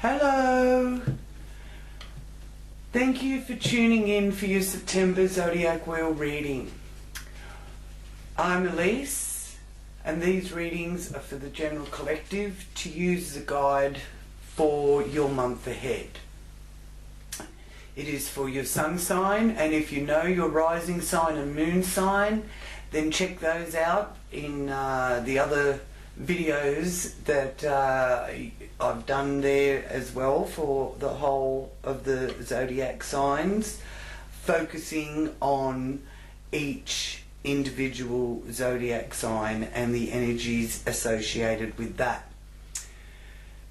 Hello! Thank you for tuning in for your September Zodiac Wheel reading. I'm Elise, and these readings are for the general collective to use as a guide for your month ahead. It is for your sun sign, and if you know your rising sign and moon sign, then check those out in the other videos that I've done there as well for the whole of the zodiac signs, focusing on each individual zodiac sign and the energies associated with that.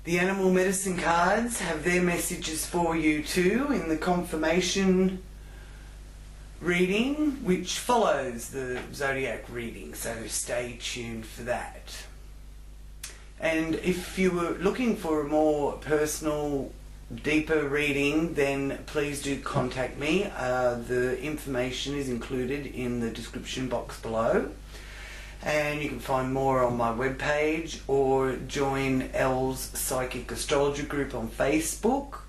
The animal medicine cards have their messages for you too in the confirmation reading, which follows the zodiac reading, so stay tuned for that. And if you were looking for a more personal, deeper reading, then please do contact me. The information is included in the description box below. And you can find more on my webpage or join Elle's Psychic Astrology group on Facebook.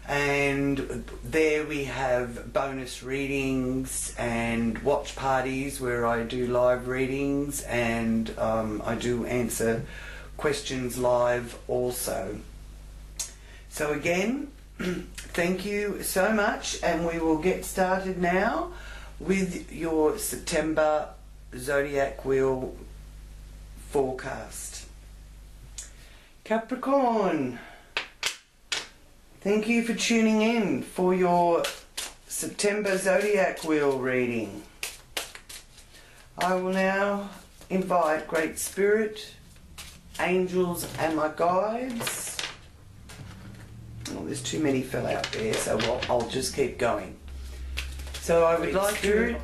And there we have bonus readings and watch parties where I do live readings, and I do answer questions live also. So again, thank you so much, and we will get started now with your September Zodiac Wheel forecast. Capricorn, thank you for tuning in for your September Zodiac Wheel reading. I will now invite Great Spirit, angels and my guides. Oh, there's too many fell out there, so I'll just keep going. So I would like Spirit,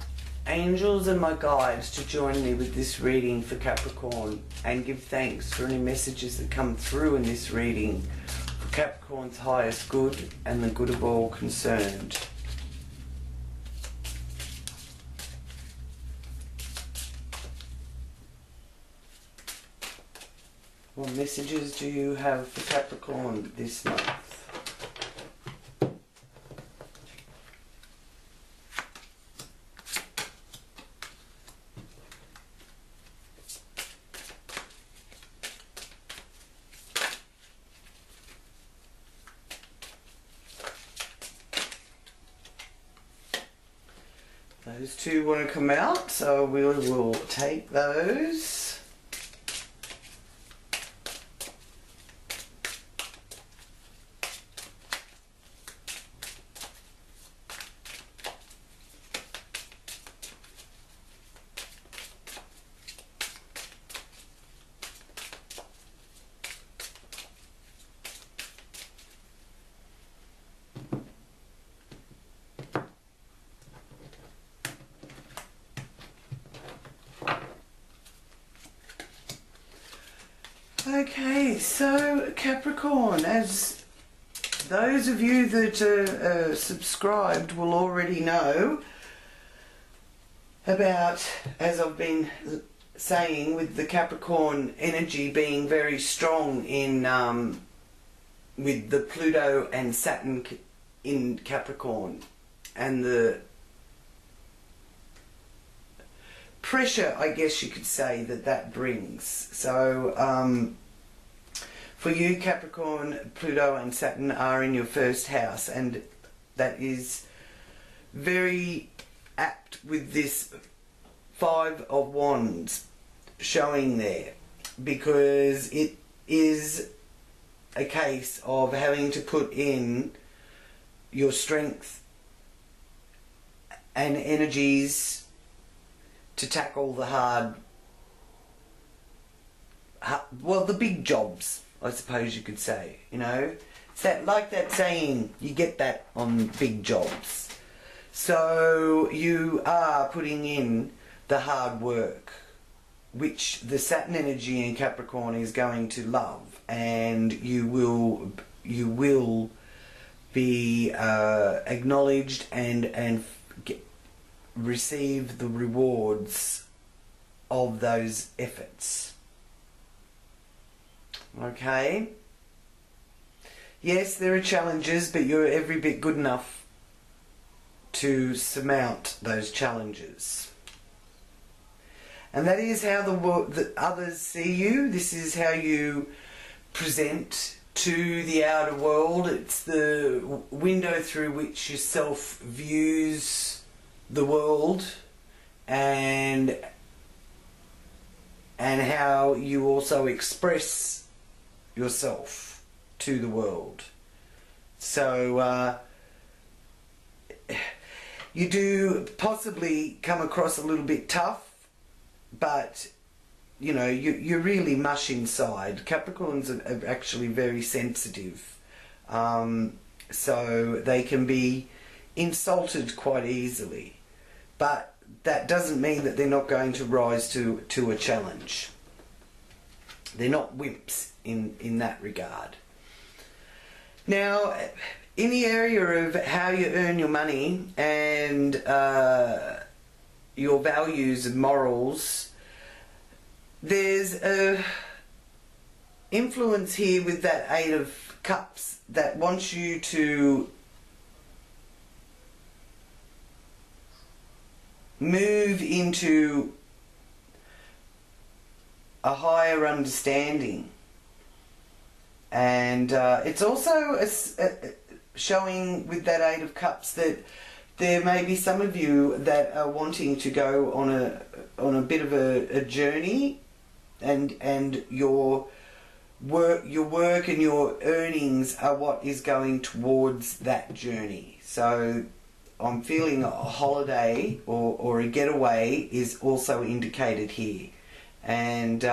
angels and my guides to join me with this reading for Capricorn and give thanks for any messages that come through in this reading for Capricorn's highest good and the good of all concerned. What messages do you have for Capricorn this month? Those two want to come out, so we will take those. Okay, so Capricorn, as those of you that are subscribed will already know about, as I've been saying, with the Capricorn energy being very strong in with the Pluto and Saturn in Capricorn, and the pressure, I guess you could say, that brings. So for you, Capricorn, Pluto and Saturn are in your first house, and that is very apt with this Five of Wands showing there, because it is a case of having to put in your strength and energies to tackle the hard, well, the big jobs, I suppose you could say. You know, it's that, like that saying, you get that on big jobs. So you are putting in the hard work, which the Saturn energy in Capricorn is going to love, and you will be acknowledged and receive the rewards of those efforts. Okay, Yes, there are challenges, but you're every bit good enough to surmount those challenges. And that is how the others see you. This is how you present to the outer world. It's the window through which yourself views the world, and how you also express yourself to the world. So you do possibly come across a little bit tough, but you know, you're really mush inside. Capricorns are actually very sensitive, so they can be insulted quite easily, but that doesn't mean that they're not going to rise to a challenge. They're not wimps in that regard. Now, in the area of how you earn your money and your values and morals, there's a influence here with that Eight of Cups that wants you to move into a higher understanding. And it's also showing with that Eight of Cups that there may be some of you that are wanting to go on a bit of a journey, and your work and your earnings are what is going towards that journey. So I'm feeling a holiday or a getaway is also indicated here. And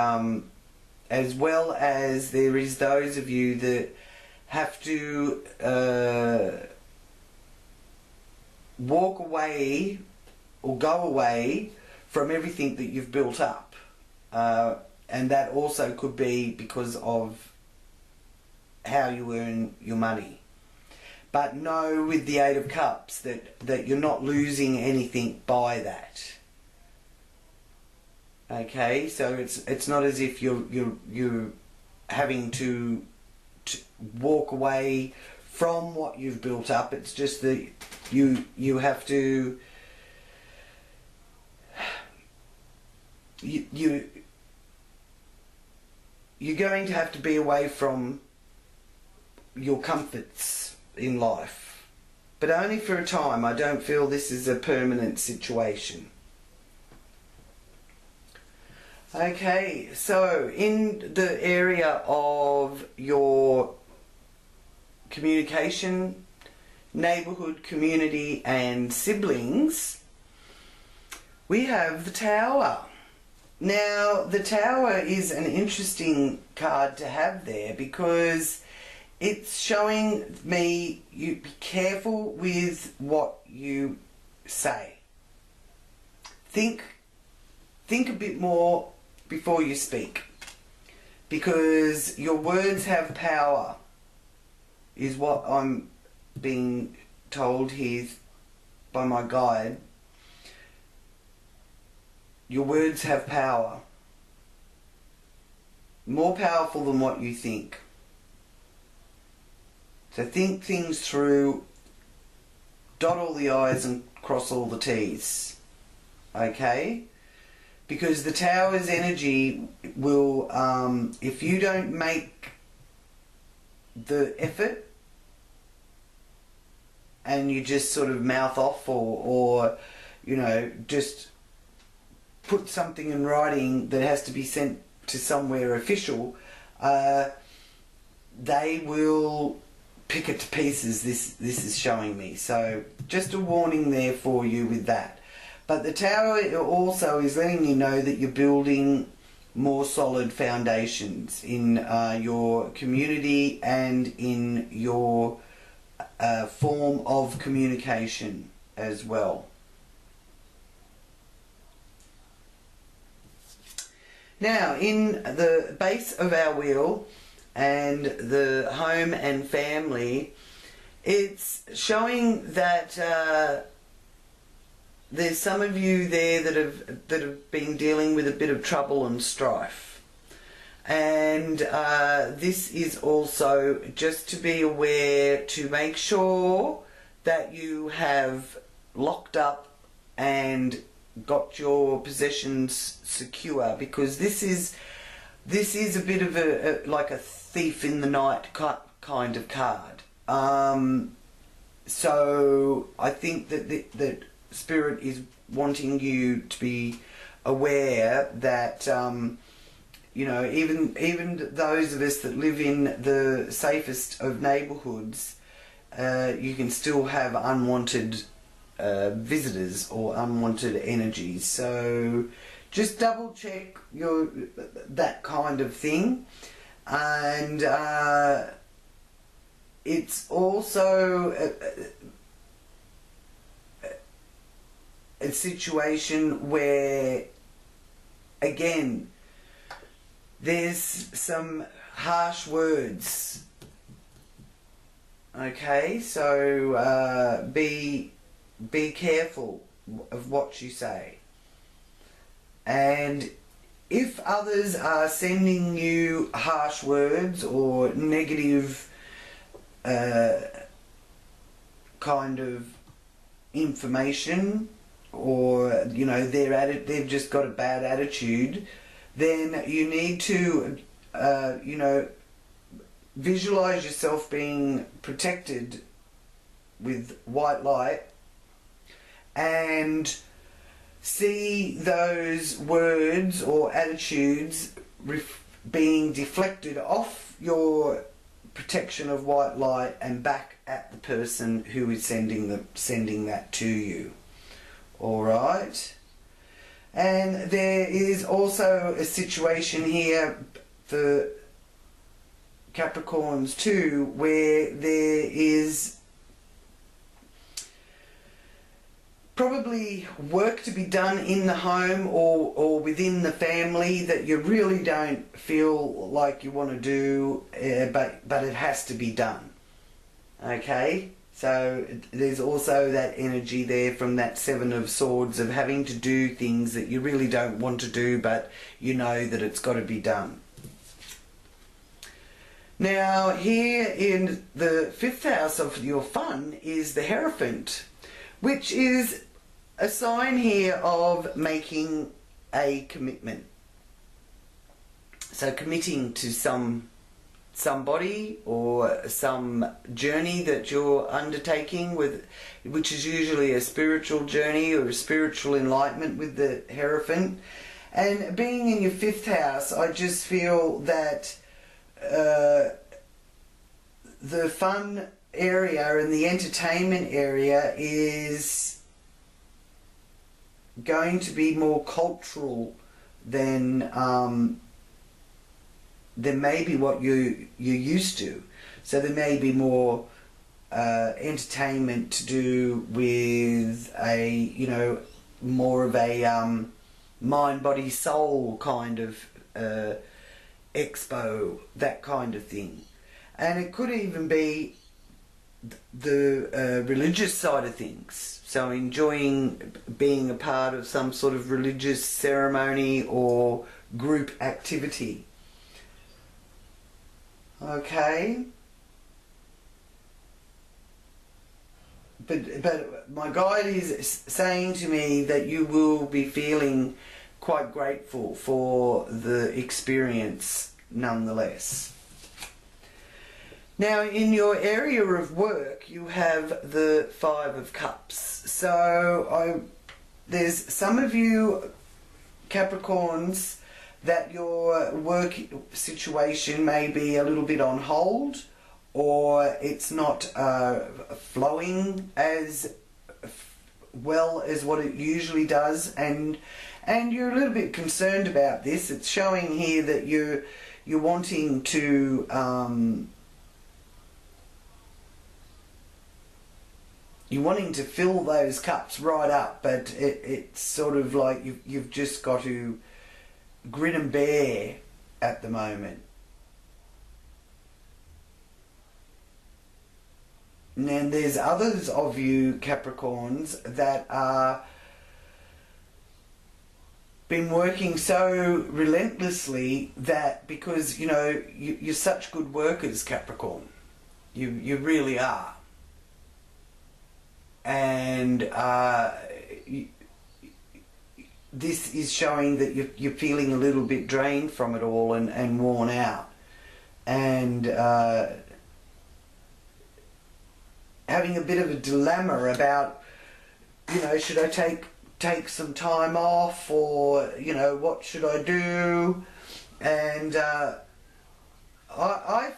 as well as there is those of you that have to walk away or go away from everything that you've built up. And that also could be because of how you earn your money. But know with the Eight of Cups that you're not losing anything by that. Okay, so it's not as if you're having to walk away from what you've built up. It's just that you have to you're going to have to be away from your comforts in life, but only for a time. I don't feel this is a permanent situation. Okay, so in the area of your communication, neighbourhood, community and siblings, we have the Tower. Now, the Tower is an interesting card to have there because it's showing me you be careful with what you say. Think a bit more before you speak, because your words have power, is what I'm being told here by my guide. Your words have power, more powerful than what you think. So think things through, dot all the I's and cross all the T's, okay? Because the Tower's energy will, if you don't make the effort and you just sort of mouth off or you know, just put something in writing that has to be sent to somewhere official, they will pick it to pieces. This is showing me. So just a warning there for you with that. But the Tower also is letting you know that you're building more solid foundations in your community and in your form of communication as well. Now, in the base of our wheel and the home and family, it's showing that there's some of you there that have been dealing with a bit of trouble and strife, And this is also just to be aware to make sure that you have locked up and got your possessions secure, because this is a bit of a like a thief in the night kind of card. So I think that Spirit is wanting you to be aware that you know, even those of us that live in the safest of neighbourhoods, you can still have unwanted visitors or unwanted energies. So just double check that kind of thing. And it's also a situation where, again, there's some harsh words. Okay, so be careful of what you say. And if others are sending you harsh words or negative kind of information, or you know they've just got a bad attitude, then you need to you know, visualize yourself being protected with white light and see those words or attitudes being deflected off your protection of white light and back at the person who is sending that to you. All right. And there is also a situation here for Capricorns too, where there is probably work to be done in the home or within the family that you really don't feel like you want to do, but it has to be done. Okay? So there's also that energy there from that Seven of Swords of having to do things that you really don't want to do, but you know that it's got to be done. Now here in the 5th house of your fun is the Hierophant, which is a sign here of making a commitment. So committing to somebody or some journey that you're undertaking, which is usually a spiritual journey or a spiritual enlightenment with the Hierophant. And being in your 5th house, I just feel that the fun area and the entertainment area is going to be more cultural than maybe what you're used to. So there may be more entertainment to do with a, you know, more of a mind, body, soul kind of expo, that kind of thing. And it could even be the religious side of things. So enjoying being a part of some sort of religious ceremony or group activity. Okay. But my guide is saying to me that you will be feeling quite grateful for the experience nonetheless. Now in your area of work you have the 5 of Cups. So there's some of you Capricorns that your work situation may be a little bit on hold, or it's not flowing as well as what it usually does, and you're a little bit concerned about this. It's showing here that you're wanting to you're wanting to fill those cups right up, but it's sort of like you've just got to grin and bear at the moment. And then there's others of you Capricorns that are been working so relentlessly that, because, you know, you're such good workers, Capricorn. You really are. And this is showing that you're feeling a little bit drained from it all and worn out. And having a bit of a dilemma about, you know, should I take some time off, or, you know, what should I do? And I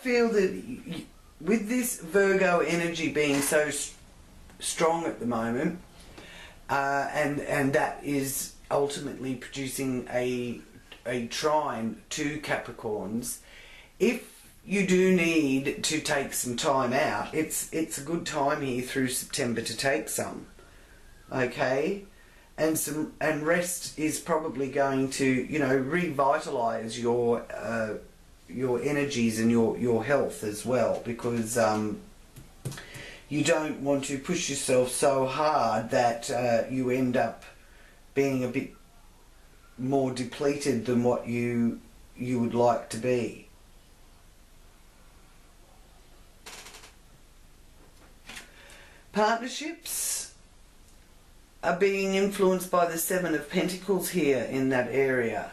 feel that with this Virgo energy being so strong at the moment, and that is ultimately producing a trine to Capricorns, if you do need to take some time out, it's a good time here through September to take some. Okay? And rest is probably going to, you know, revitalize your energies and your health as well, because you don't want to push yourself so hard that you end up being a bit more depleted than what you would like to be. Partnerships are being influenced by the Seven of Pentacles here in that area.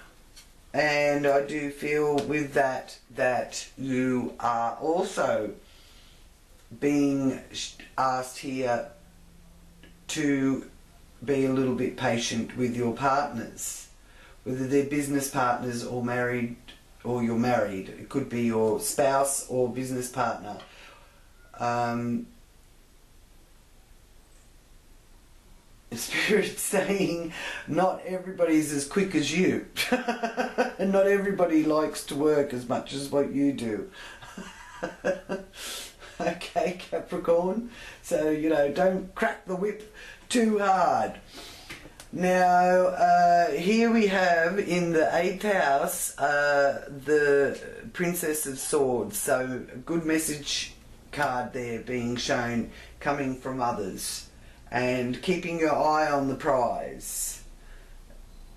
And I do feel with that you are also being asked here to be a little bit patient with your partners, whether they're business partners or married, or you're married. It could be your spouse or business partner. Spirit saying not everybody's as quick as you and not everybody likes to work as much as what you do. Okay, Capricorn, so, you know, don't crack the whip too hard. Now here we have in the 8th house the Princess of Swords, so a good message card there being shown, coming from others. And keeping your eye on the prize.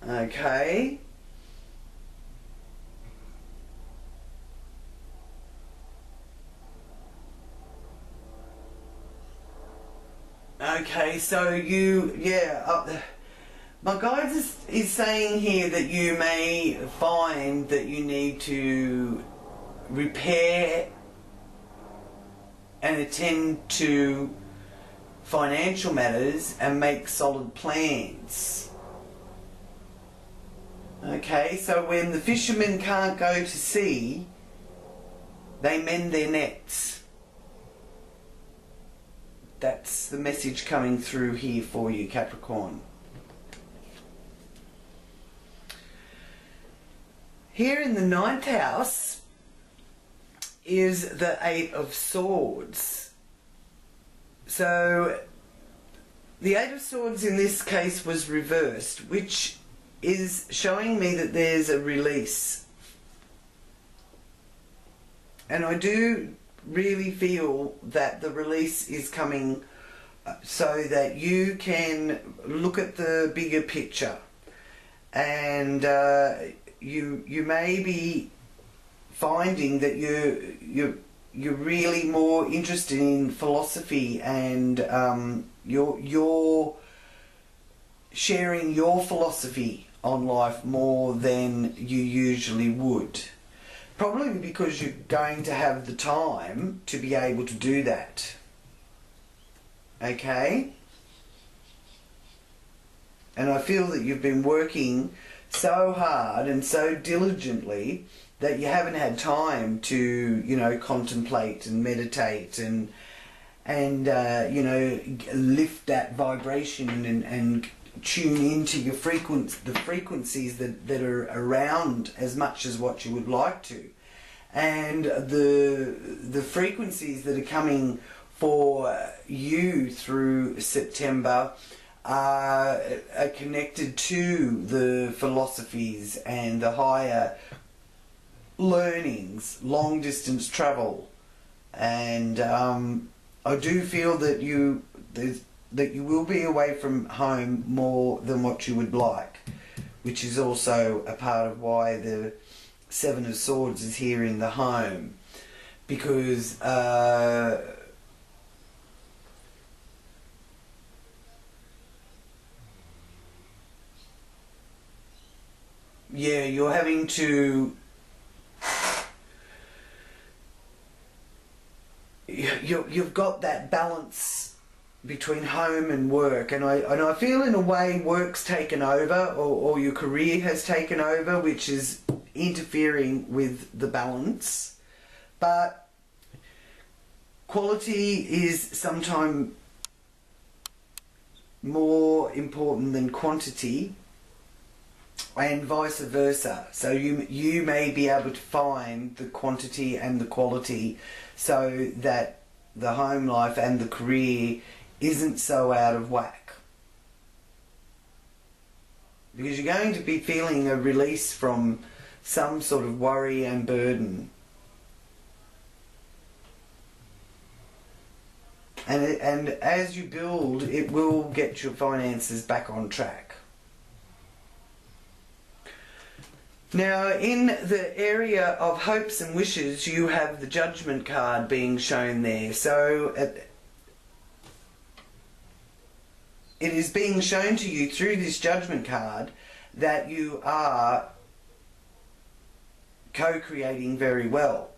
Okay. Okay, so my guidance is saying here that you may find that you need to repair and attend to financial matters and make solid plans. Okay, so when the fishermen can't go to sea, they mend their nets. That's the message coming through here for you, Capricorn. Here in the 9th house is the 8 of Swords. So the 8 of Swords in this case was reversed, which is showing me that there's a release. And I do really feel that the release is coming so that you can look at the bigger picture. And you may be finding that you're really more interested in philosophy, and you're sharing your philosophy on life more than you usually would. Probably because you're going to have the time to be able to do that. Okay? And I feel that you've been working so hard and so diligently that you haven't had time to, you know, contemplate and meditate and you know, lift that vibration and tune into your the frequencies that are around as much as what you would like to. And the frequencies that are coming for you through September are connected to the philosophies and the higher learnings, long distance travel, and I do feel that you will be away from home more than what you would like, which is also a part of why the Seven of Swords is here in the home, because yeah, you're having to you've got that balance between home and work, and I feel in a way work's taken over, or your career has taken over, which is interfering with the balance. But quality is sometimes more important than quantity, and vice versa. So you may be able to find the quantity and the quality so that the home life and the career isn't so out of whack. Because you're going to be feeling a release from some sort of worry and burden. And as you build, it will get your finances back on track. Now, in the area of hopes and wishes, you have the Judgment card being shown there. So it is being shown to you through this Judgment card that you are co-creating very well.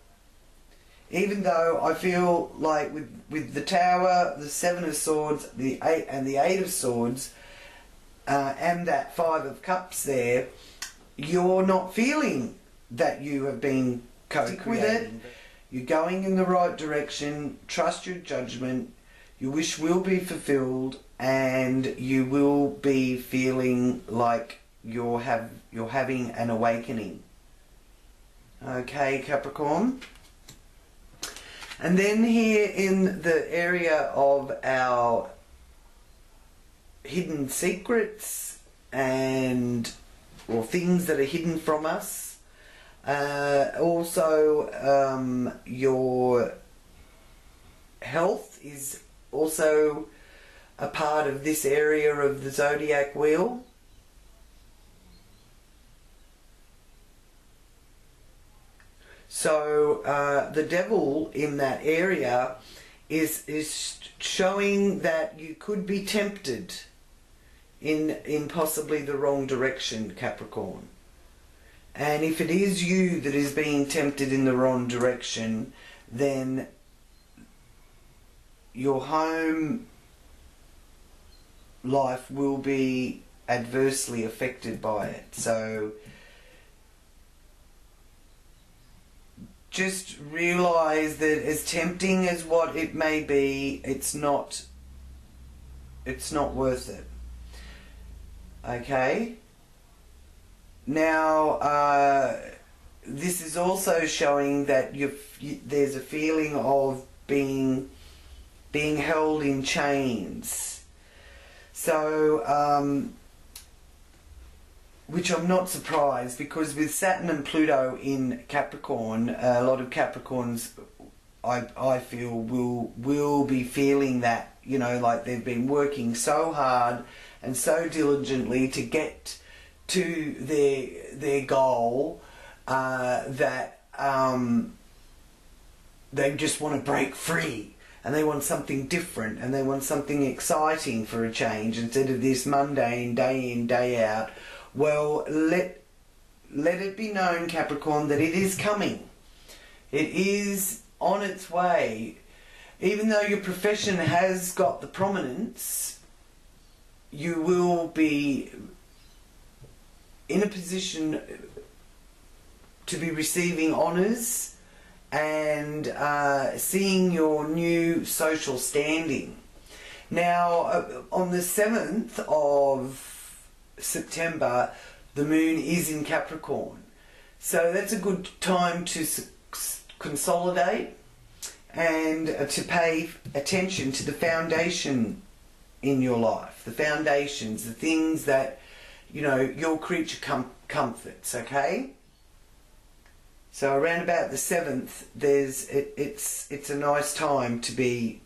Even though I feel like with the Tower, the Seven of Swords, the Eight of Swords, and that Five of Cups there, you're not feeling that you have been co-creating. With it. You're going in the right direction. Trust your judgment. Your wish will be fulfilled, and you will be feeling like you're having an awakening. Okay, Capricorn. And then here in the area of our hidden secrets or things that are hidden from us, also your health is also a part of this area of the zodiac wheel. So the devil in that area is showing that you could be tempted in possibly the wrong direction, Capricorn. And if it is you that is being tempted in the wrong direction, then your home life will be adversely affected by it. So just realize that as tempting as what it may be, it's not worth it. Okay? Now, this is also showing that there's a feeling of being held in chains. So, which I'm not surprised, because with Saturn and Pluto in Capricorn, a lot of Capricorns, I feel, will be feeling that, you know, like they've been working so hard and so diligently to get to their goal, that they just want to break free, and they want something different, and they want something exciting for a change instead of this mundane day in, day out. Well, let it be known, Capricorn, that it is coming. It is on its way. Even though your profession has got the prominence, you will be in a position to be receiving honours and seeing your new social standing. Now, on the 7th of September, the moon is in Capricorn, so that's a good time to consolidate and to pay attention to the foundation in your life, the foundations, the things that, you know, your creature comforts. Okay, so around about the 7th, it's a nice time to be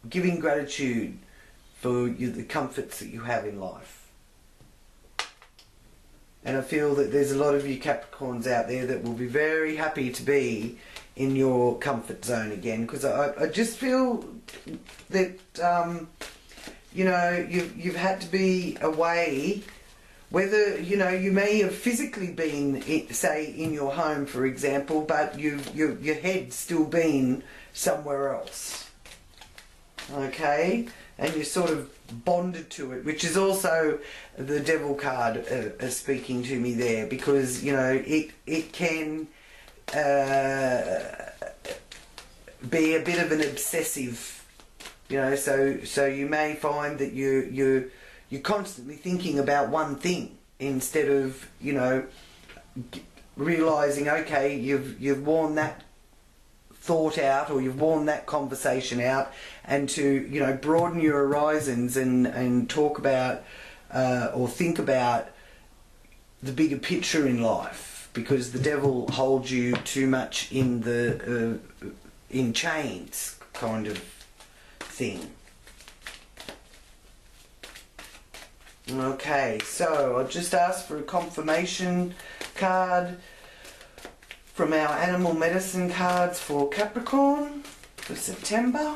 giving gratitude for the comforts that you have in life. And I feel that there's a lot of you Capricorns out there that will be very happy to be in your comfort zone again, because I just feel that you know, you've had to be away, whether, you know, you may have physically been, say, in your home, for example, but your head's still been somewhere else, okay? And you're sort of bonded to it, which is also the Devil card speaking to me there, because, you know, it can be a bit of an obsessive, you know, so you may find that you're constantly thinking about one thing instead of, you know, realizing, okay, you've worn that thought out, or you've worn that conversation out, and to, you know, broaden your horizons and talk about or think about the bigger picture in life, because the Devil holds you too much in the in chains kind of thing. Okay, so I'll just ask for a confirmation card from our animal medicine cards for Capricorn for September.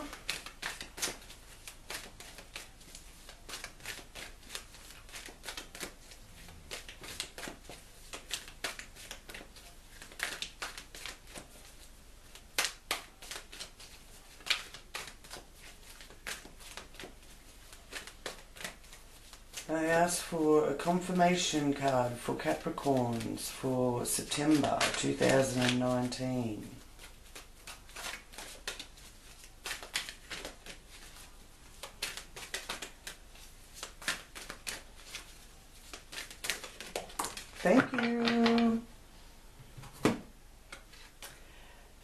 I asked for a confirmation card for Capricorns for September 2019. Thank you.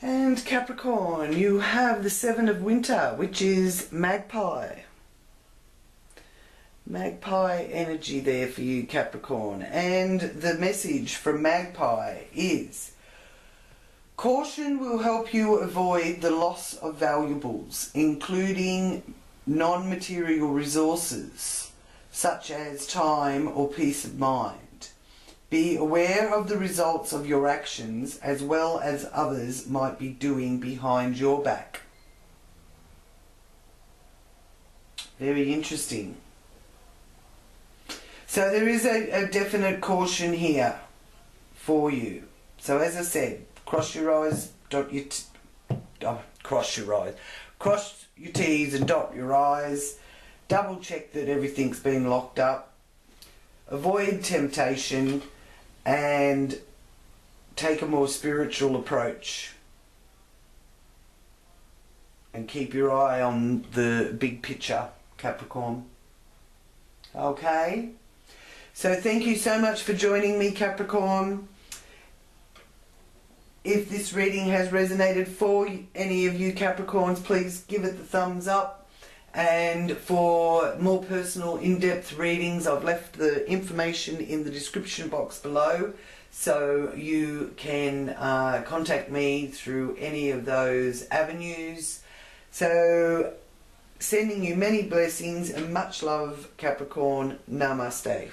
And Capricorn, you have the Seven of Winter, which is Magpie. Magpie energy there for you, Capricorn. And the message from Magpie is: caution will help you avoid the loss of valuables, including non-material resources, such as time or peace of mind. Be aware of the results of your actions, as well as others might be doing behind your back. Very interesting. So there is a definite caution here for you. So as I said, cross your eyes, cross your T's and dot your I's. Double check that everything's been locked up. Avoid temptation and take a more spiritual approach. And keep your eye on the big picture, Capricorn. Okay? So thank you so much for joining me, Capricorn. If this reading has resonated for any of you Capricorns, please give it the thumbs up. And for more personal in-depth readings, I've left the information in the description box below, so you can contact me through any of those avenues. So sending you many blessings and much love, Capricorn. Namaste.